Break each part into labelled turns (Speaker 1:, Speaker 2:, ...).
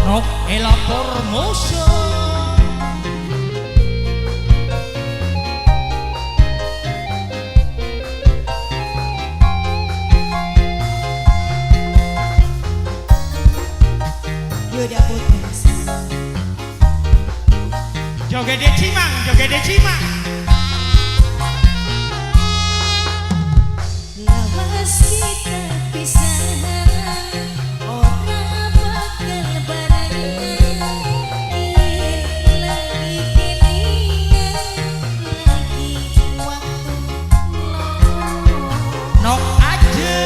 Speaker 1: Nok Ela Promotion.
Speaker 2: Yoda Putus.
Speaker 1: Joget Cimang, joget Cimang.
Speaker 2: Lawas kita pisah, orang bakal barengan. Lagi kelingan, lagi waktu
Speaker 1: Nok aja.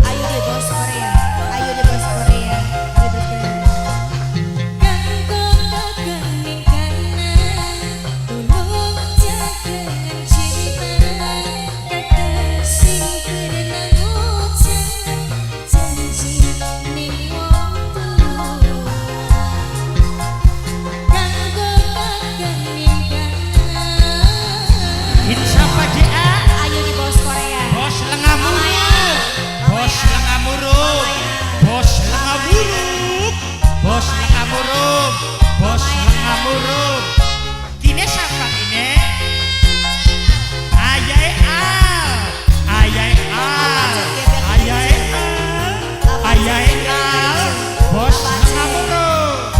Speaker 2: Ayo deh bos Korea, ayo deh bos Korea, ayo bos Korea. Kanggo kekening kanan, tulung jagengan cinta, kata sing karena ngucap janji ning waktu. Kanggo kekening kanan.
Speaker 1: Siapa dia?
Speaker 2: Ayo di bos Korea.
Speaker 1: Bos Lengamuruk. Bos Lengamuruk. Bos Lengamuruk. Bos Lengamuruk. Bos Lengamuruk. Kini siapa ini? Ayai Al. Ayai Al. Ayai Al. Ayai Al. Bos Lengamuruk.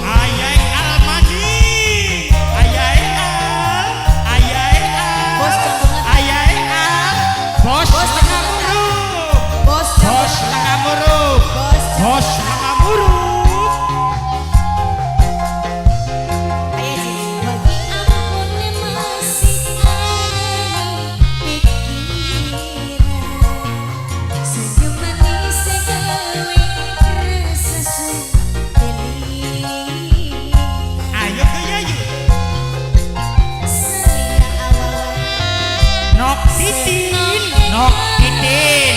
Speaker 1: Ayai Al mani. Ayai Al. Ayai Al. Ayai Al. Bos Lengamuruk. Bos Lengamuruk. Bos Lengamuruk. Ayo ke Yayu. Nok titin. Nok titin.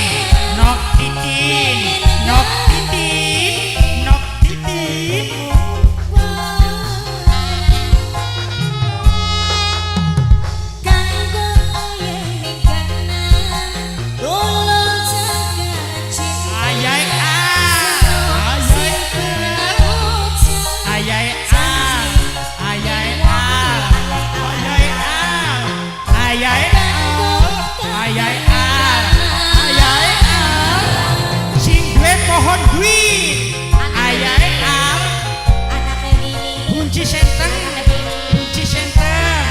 Speaker 1: Nok titin. Nok titin. Nok titin. Ayai Al. Ayai Al. Ayai Al. Ayai Al. Ayai Al. Ayai Al. Ayai Al. Sing duwe pohon duit. Ayai Al. Kunci senteng. Kunci senteng.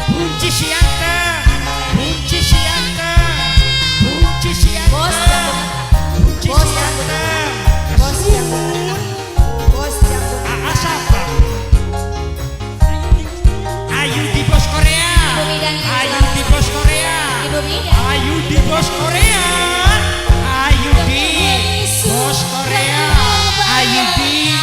Speaker 1: Kunci sianteng. Kunci sianteng. Kunci sianteng. Kunci sianteng. Asapa. Ayu di bos Korea. Ayu di bos Korea. Ayu di bos Korea. Ayu di bos Korea. Ayu di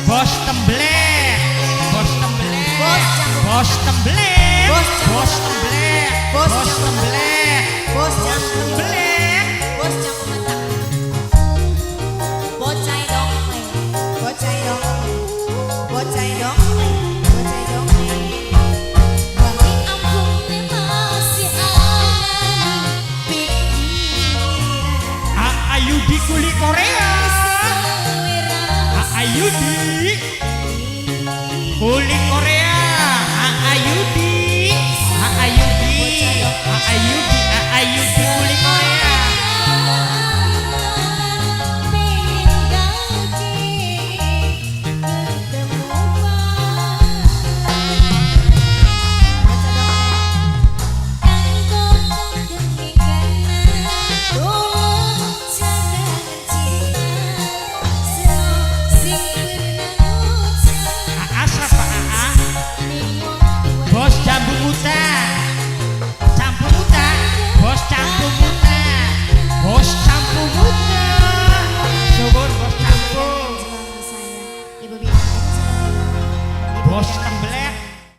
Speaker 1: bos temblek, bos temblek,
Speaker 2: Bos campur.
Speaker 1: bos temblek,
Speaker 2: Bos campur.
Speaker 1: bos temblek,
Speaker 2: Bos
Speaker 1: bos
Speaker 2: campur.
Speaker 1: temblek,
Speaker 2: Bos
Speaker 1: bos
Speaker 2: campur.
Speaker 1: temblek.
Speaker 2: Bos campur.